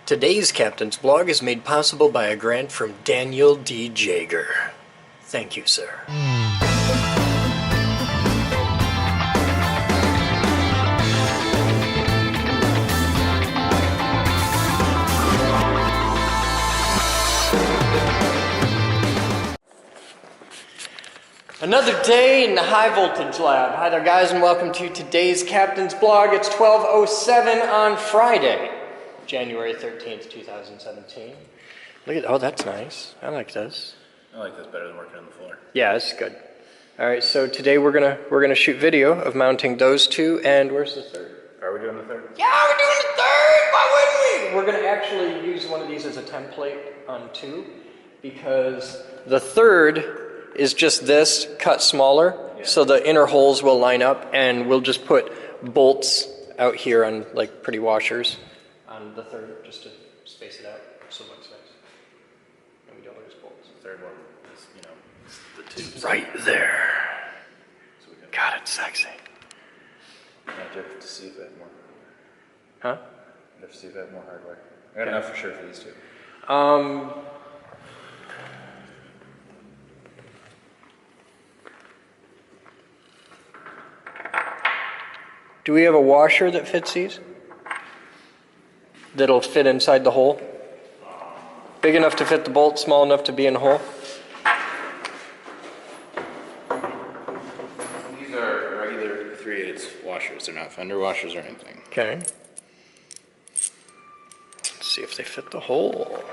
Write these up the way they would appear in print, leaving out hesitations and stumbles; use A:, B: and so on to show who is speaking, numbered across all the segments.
A: Today's Captain's Blog is made possible by a grant from Daniel D. Jager. Thank you, sir. Another day in the high voltage lab. Hi there, guys, and welcome to today's Captain's Blog. It's 12:07 on Friday, January 13th, 2017. Look at, oh, that's nice. I like this.
B: I like this better than working on the floor.
A: Yeah, it's good. All right, so today we're gonna shoot video of mounting those two, and where's the third?
B: Are we doing the third?
A: Yeah, we're doing the third. Why wouldn't we? We're gonna actually use one of these as a template on two, because the third is just this cut smaller, so the inner holes will line up, and we'll just put bolts out here on like pretty washers on the third, just to space it out so it looks nice. And we don't lose bolts.
B: The third one is, you know, it's the tubes.
A: Right there.
B: So we can
A: God, it's sexy.
B: I have to see if I have more.
A: Huh?
B: I have to see if I have more hardware. I got enough for sure for these two.
A: Do we have a washer that fits these? That'll fit inside the hole? Big enough to fit the bolt, small enough to be in the hole?
B: These are regular 3/8 washers. They're not fender washers or anything.
A: Okay. Let's see if they fit the hole.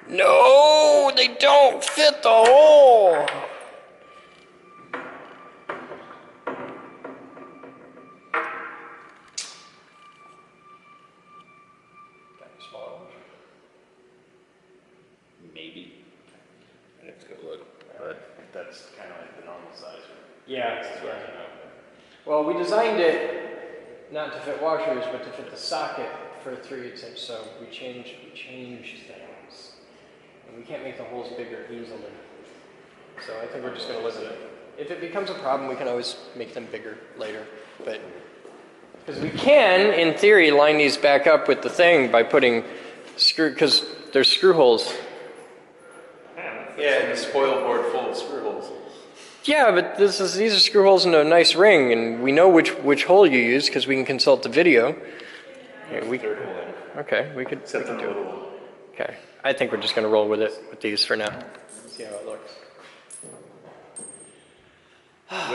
A: No, they don't fit the hole.
B: Maybe. I'd have to go look. But that's kind of like the normal size.
A: Yeah. Well, we designed it not to fit washers, but to fit the socket for a 3/8 inch. So we changed things, and we can't make the holes bigger easily. So I think we're just going to live with it. If it becomes a problem, we can always make them bigger later. But because we can, in theory, line these back up with the thing by putting screw, because there's screw holes.
B: Yeah, and the spoil board full of screw holes.
A: Yeah, but these are screw holes in a nice ring, and we know which hole you use because we can consult the video. Yeah,
B: Third hole in.
A: Okay, we could
B: Except
A: do
B: on the
A: it.
B: little one.
A: Okay, I think we're just going to roll with it with these for now. See how it looks.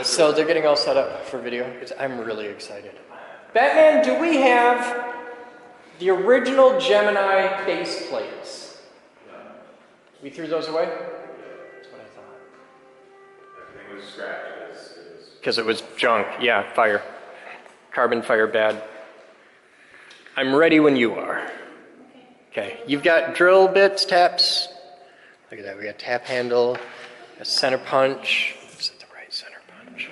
A: So they're getting all set up for video. I'm really excited. Batman, do we have the original Gemini base plates? We threw those away? That's what I thought.
B: Everything was scratched.
A: Because it was junk. Yeah, fire. Carbon fire bad. I'm ready when you are. Okay, you've got drill bits, taps. Look at that, we got tap handle, a center punch. Is it the right center punch?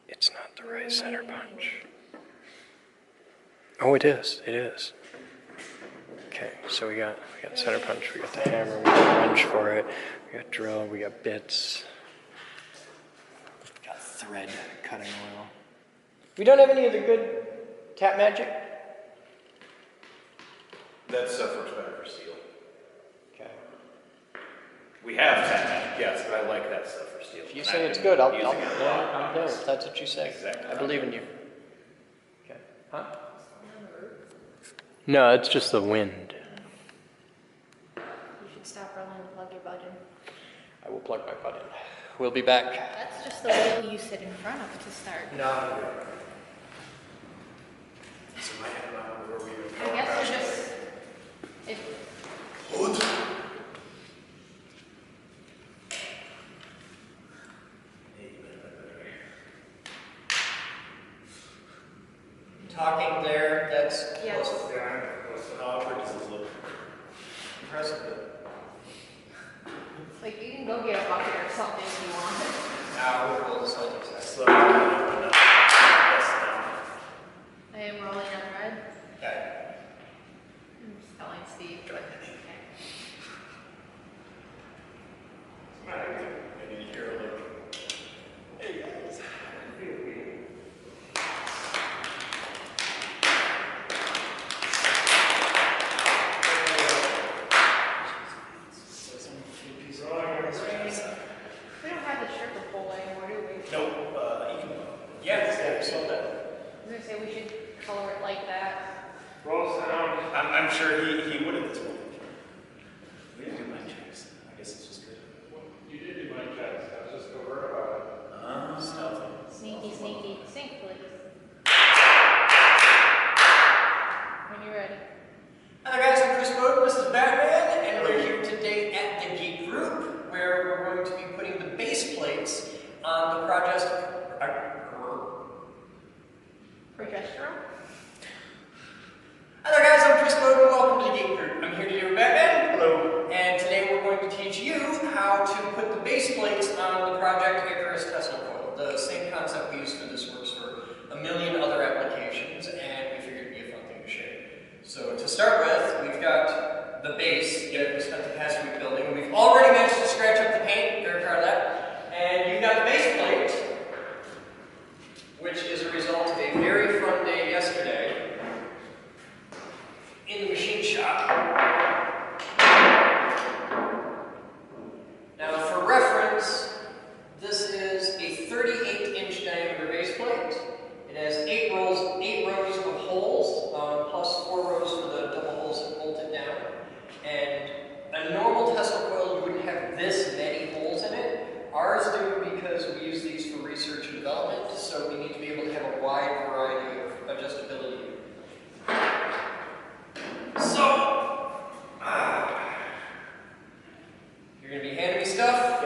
A: It's not the right center punch. Oh, it is, it is. Okay, so we got center punch, we got the hammer, we got a wrench for it, we got drill, we got bits. We got thread cutting oil. We don't have any of the good tap magic?
B: That stuff works better for steel.
A: Okay.
B: We have tap, yes, but I like that stuff for steel.
A: If you say it's good, I'm there. If that's what you say.
B: Exactly.
A: I believe in you. Okay. Huh? No, it's just the wind.
C: You should stop rolling and plug your butt in.
A: I will plug my butt in. We'll be back.
C: That's just the wheel you sit in front of to start.
A: No.
C: I guess they're just...
A: Talking there, that's
C: Yes.
A: close to the arm.
B: How awkward does this look?
A: Impressive.
C: Like, you can go get a bucket or something if you want.
A: Now we'll roll this whole thing.
B: Slow down.
C: I am rolling on red.
A: Okay.
C: I'm just telling Steve, but okay.
B: Maybe you hear like, hey guys. I'm sure he would at this point. We didn't do mic checks. I guess it's just good.
D: You did do mic checks. I was just covert about it.
B: Stealthy.
C: Sneaky, sneaky. Sync, please. When you're ready.
E: Hi guys, I'm Chris Boden, this is Batman, and we're here today at the Geek Group, where we're going to be putting the base plates on the project.
C: Progesterone?
E: Hi there guys, I'm Chris Boden, welcome to the Geek Group. I'm here today with Batman.
B: Hello.
E: And today we're going to teach you how to put the base plates on the Project Icarus Tesla coil. The same concept we use for this works for a million other applications, and we figured it'd be a fun thing to share. So to start with, we've got the base that we spent the past week building. We've already managed to scratch up the paint, very proud of that. And you've got the base plate, which is a result of a very fun day yesterday in the machine shop. Now for reference, this is a 38-inch diameter base plate. It has 8 rows of holes, plus 4 rows for the double holes that bolt it down. And a normal Tesla coil, you wouldn't have this many holes in it. Ours do because we use these for research and development, so we need to be able to have a wide variety of adjustability. So, you're going to be handing me stuff?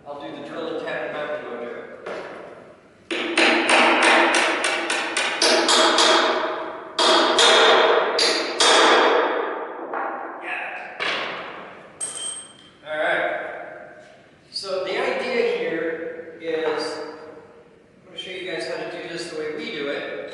E: I'll do the drill and tap and mountain mojo. So the idea here is, I'm going to show you guys how to do this the way we do it.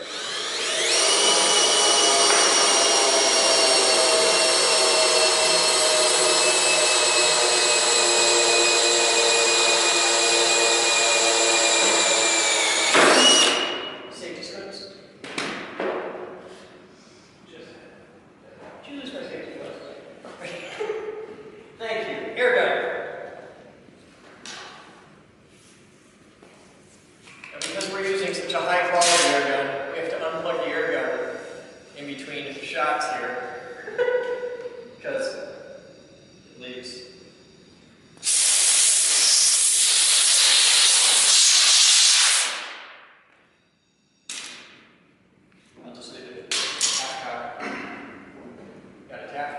E: Safety squints. Did you lose my safety squints? Thank you. Air gun. Because we're using such a high quality air gun, we have to unplug the air gun in between shots here because it leaks. I'll just leave it half cocked. Got a tap.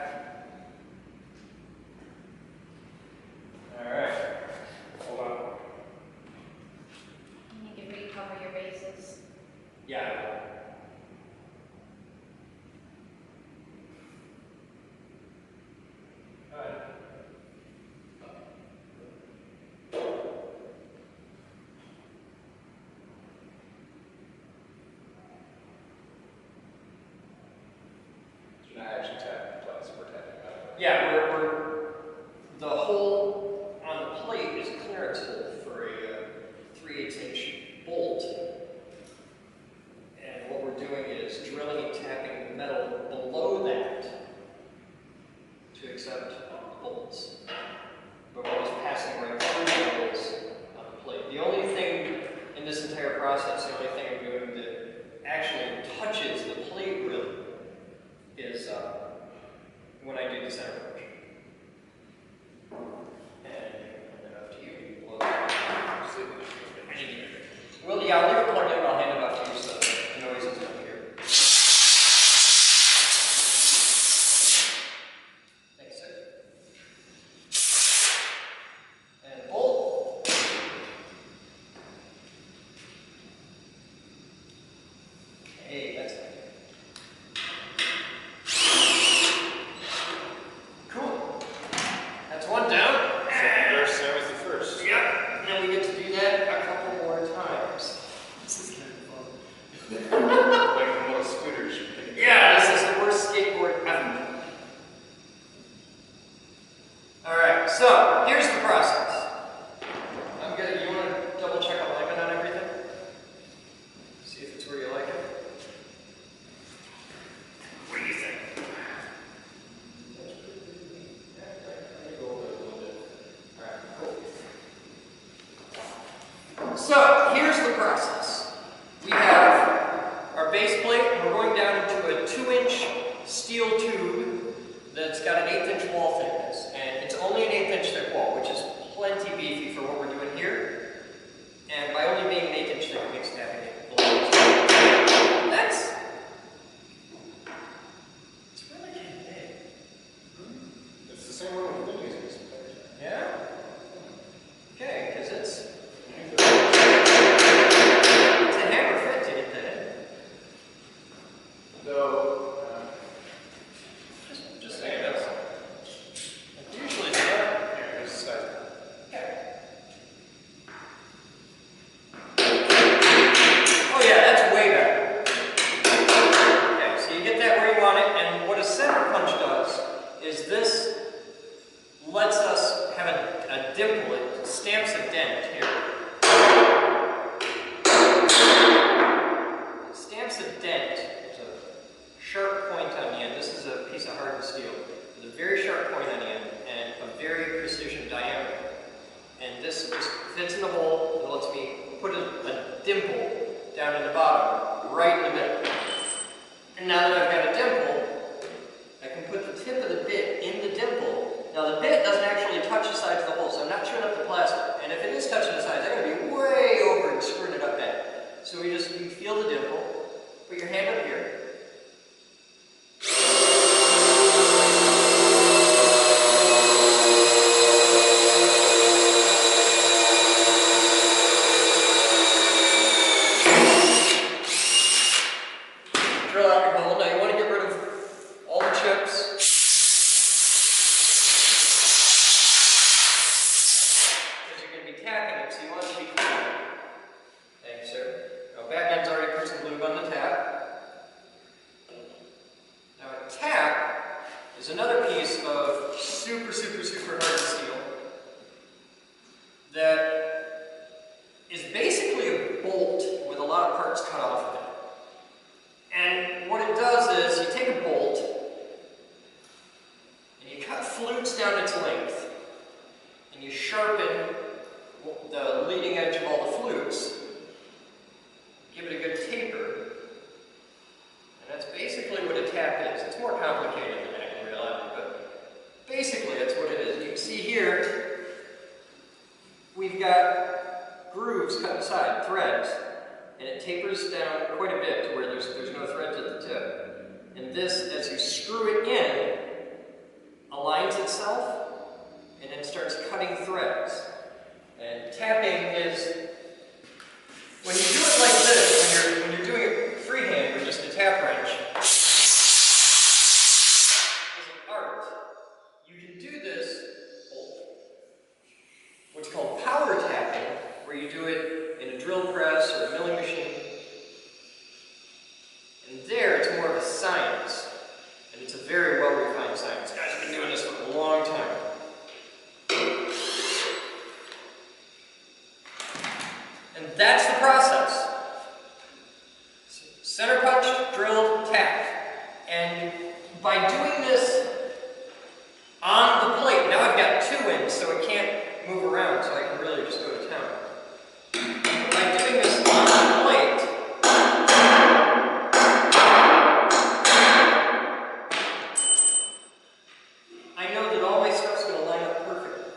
E: Alright. Hold on.
C: You can recover your bases.
E: Yeah. Alright.
D: You're not actually tapping twice, we're tapping out.
E: Yeah, the hole on the plate is a clearance hole for a 3/8-inch bolt. And what we're doing is drilling and tapping the metal below that to accept bolts. But we're just passing right through the holes on the plate. The only thing in this entire process, the only thing I'm doing that actually touches the plate really is when I do the center portion. And hand it off to you. You blow it out. Well, yeah, I'll leave it plugged in, but I'll hand it off to you so the noise is not here. Thanks, sir. And bolt. Hey, that's fine. stamps a dent here. It stamps a dent. There's a sharp point on the end. This is a piece of hardened steel with a very sharp point on the end and a very precision diameter. And this just fits in the hole and lets me put a dimple down in the bottom, right in the middle. And now that I've got a dimple, I can put the tip of the bit in the dimple. Now the bit doesn't actually touch the sides of the hole, so I'm not chewing up the plastic. And if it is touching the sides, I'm going to be way over and screwing it up bad. So you feel the dimple, put your hand up here. Drill out your hole. Now you want to get rid of all the chips. Because you're going to be tapping it, so you want it to be clean. Thank you, sir. Now back end's already put some lube on the tap. Now a tap is another piece of super hardened steel that is basically a bolt with a lot of parts cut off of it. And what it does is you take a bolt and you cut flutes down its length and you sharpen the leading edge of all the flutes, give it a good taper, and that's basically what a tap is. It's more complicated than that in reality, but basically that's what it is. You can see here we've got grooves cut inside, threads. And it tapers down quite a bit to where there's no threads at the tip. And this, as you screw it in, aligns itself and then starts cutting threads. And tapping is, when you do it like this, when you're doing it freehand with just a tap wrench, is an art. You can do this what's called power tapping, where you do it in a drill press or a milling machine. And there, it's more of a science. And it's a very well-refined science. Guys have been doing this for a long time. And that's the process. Center punched, drilled, tapped. And by doing this on the plate, now I've got two ends, so it can't move around, so I can really just go to town. By doing this on the plate, I know that all my stuff's going to line up perfectly.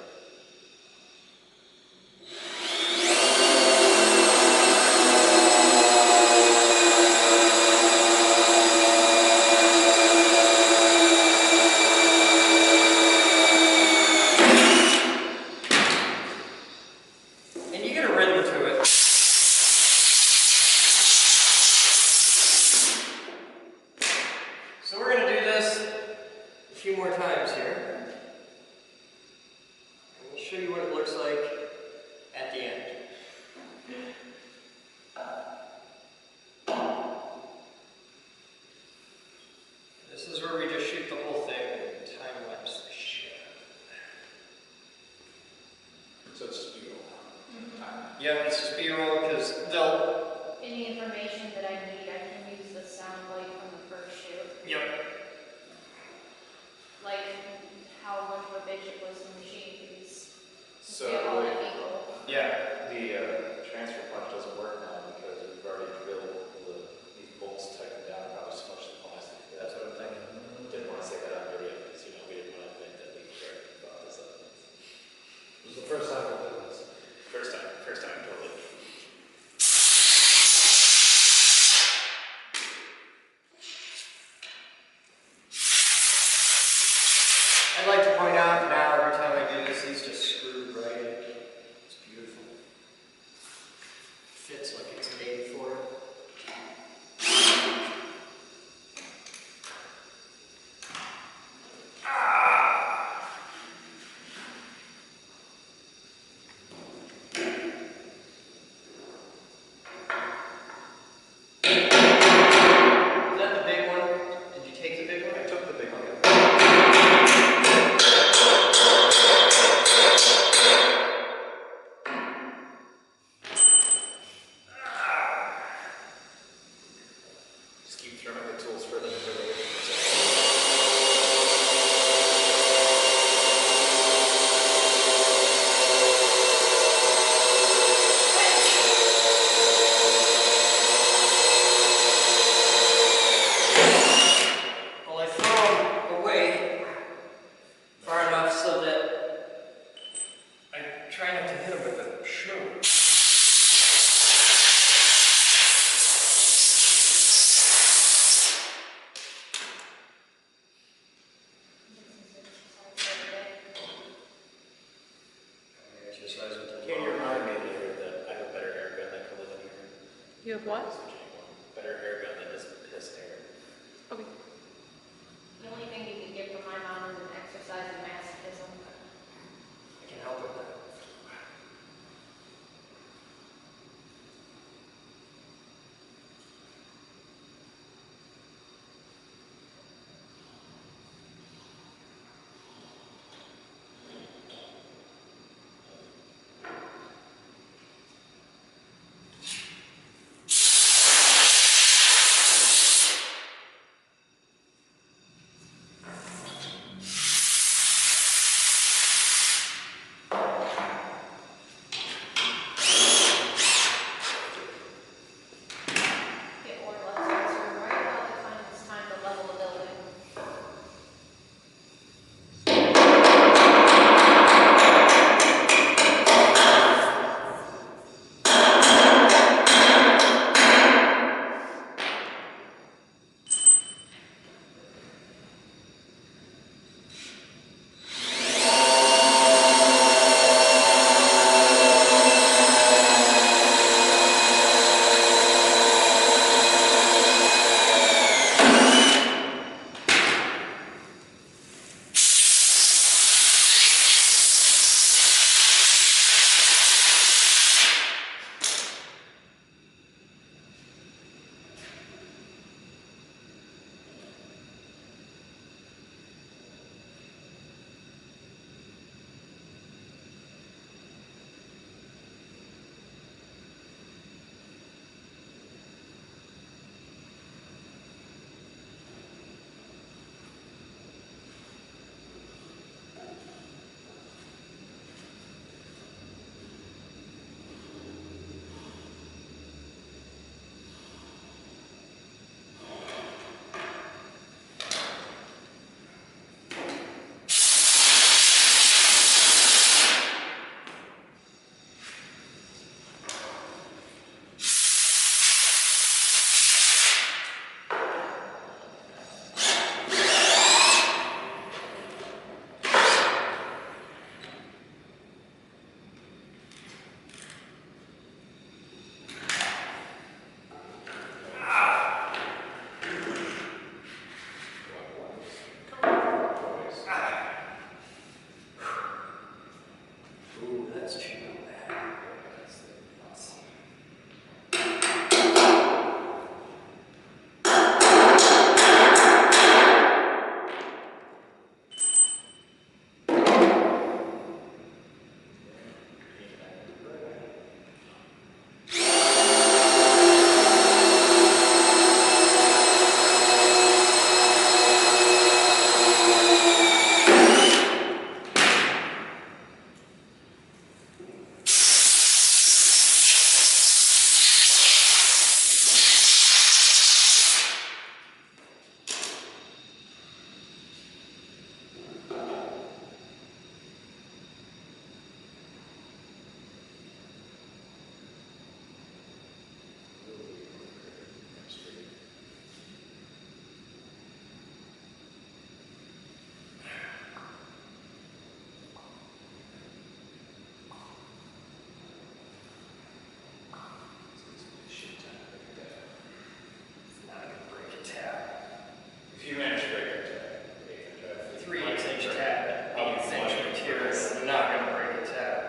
E: And you get a rhythm to it. So we're going to do this a few more times here. And we'll show you what it looks like at the end. This is where we just shoot the whole thing and time-lapse the shit.
D: So it's just B-roll.
E: Yeah, it's just B-roll because they'll...
C: Any information that I need, I can use the sound bite from the first shoot.
E: Yep.
C: Like how much of a bitch it was in the machine piece.
D: So
C: Get all the people.
E: Yeah.
D: the transfer punch doesn't work now because we've already drilled these bolts tightened down, probably smushed the plastic.
E: That's what I'm thinking.
D: Didn't want to say that out there yet because we didn't want to admit that we brought this up.
B: This is the first time we've done this.
D: First time, totally.
E: I'd like to point out now, every time I do this, these just screw right in. It's beautiful. Fits like it's made for it. Is that the big one? Did you take the big one?
D: I took the big one.
F: have what?
B: Better air gun that doesn't piss air.
F: Okay.
C: The only thing you can get from my mom is an exercise in masochism.
E: I can help with that.
C: Get more blood sensor right about the time it's time to level the building.
E: Ooh, that's cheap on that. It's not gonna break a tab.
B: If you manage to break it,
E: 3/8 tab, 1/8 material, not gonna break a tab.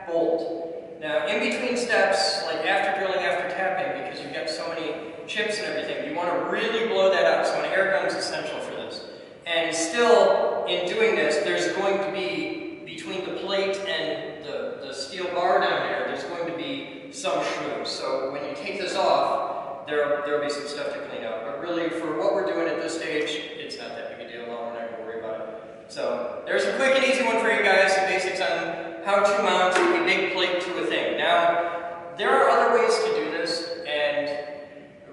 E: bolt. Now, in between steps, like after drilling, after tapping, because you've got so many chips and everything, you want to really blow that out. So an air gun is essential for this. And still, in doing this, there's going to be, between the plate and the steel bar down there, there's going to be some shmoo. So when you take this off, there'll be some stuff to clean out. But really, for what we're doing at this stage, it's not that big a deal. We're not going to worry about it. So there's a quick and easy one for you guys, the basics on how to mount a big plate to a thing. Now, there are other ways to do this, and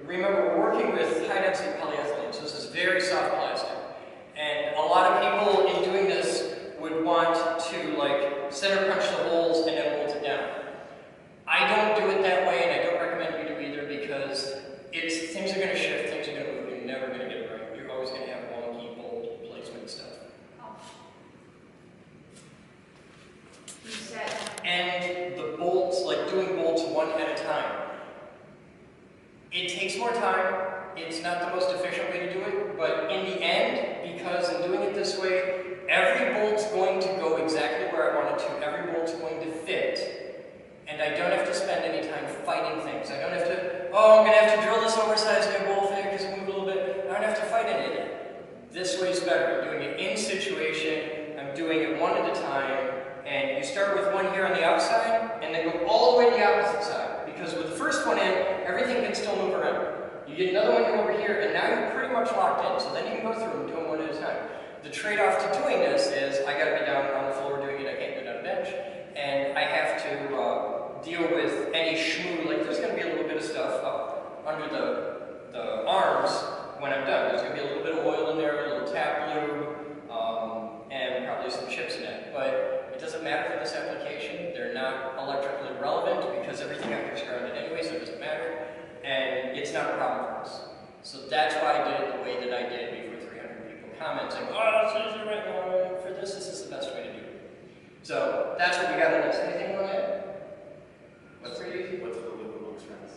E: remember, we're working with high-density polyethylene, so this is very soft plastic. And a lot of people in doing this would want to like center punch the holes and then bolt it down. I don't do it that way, and I don't recommend you do either, because things are going to shift, things are going to move, you're never going to get it right. You're always going to have wonky bolt placement stuff.
C: You said,
E: And the bolts, like doing bolts one at a time, it takes more time. It's not the most efficient way to do it, but in the end, because in doing it this way, every bolt's going to go exactly where I want it to. Every bolt's going to fit, and I don't have to spend any time fighting things. I don't have to, oh, I'm going to have to drill this oversized new bolt thing because it moved a little bit. I don't have to fight any of it. This way's better. I'm doing it in situation. I'm doing it one at a time, and you start with one here on the outside, and then go all the way to the opposite side. Because with the first one in, everything can still move around. You get another one over here, and now you're pretty much locked in. So then you can go through and do them one at a time. The trade-off to doing this is I got to be down on the floor doing it. I can't do it on a bench, and I have to deal with any shmoo. Like there's going to be a little bit of stuff up under the arms when I'm done. There's going to be a little bit of oil in there, a little tap lube, and probably some chips in it. But it doesn't matter for this application. They're not electrically relevant because everything after is grounded anyway, so it doesn't matter. And it's not a problem for us. So that's why I did it the way that I did before 300 people commenting, oh, this is right now. For this is the best way to do it. So that's what we got on this. Anything on that? What's pretty easy?
B: What's the little looks friends?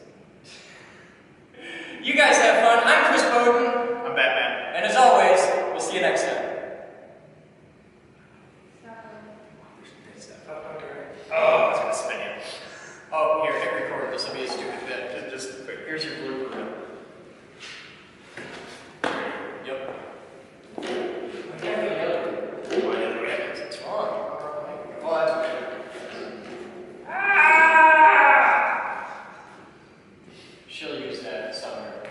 E: You guys have fun. I'm Chris Boden.
B: I'm Batman.
E: And as always, we'll see you next time.
B: Oh, I was gonna spin you.
E: Oh, here, hit record. This will be a stupid bit. Just quick. Here's your blooper reel. Yep. What's wrong? Oh, that's good. Ah! She'll use that someday.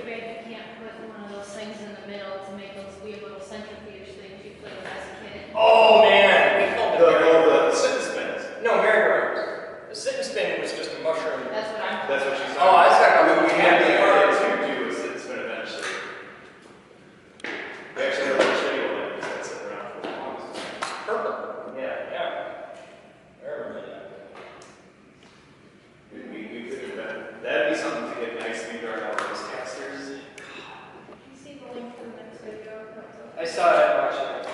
C: too bad you can't put one of those things in the middle to make those weird little centrifuge things you played with as a kid.
E: Oh man, we called
B: The sit spins.
E: No, merry-go-round. The sit and spin was just a mushroom.
C: That's what I'm.
B: That's what she's
E: Oh, I was talking about
B: we had the art to do a sit spin eventually. We actually have a shitty one because that's sitting around for a long time.
E: Purple.
B: Yeah.
E: Yeah. I remember that.
B: We could have been. That'd be something to get nice and dark out of those casters.
C: You see the link to the next video?
E: I saw it watching it.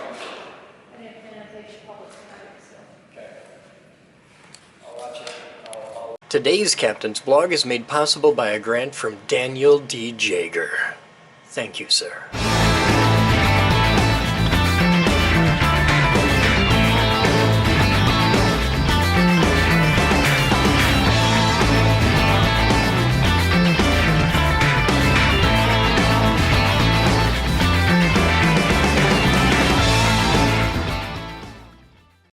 C: I didn't finish the public tonight, so.
E: Okay. I'll watch it.
A: Today's Captain's Blog is made possible by a grant from Daniel D. Jager. Thank you, sir.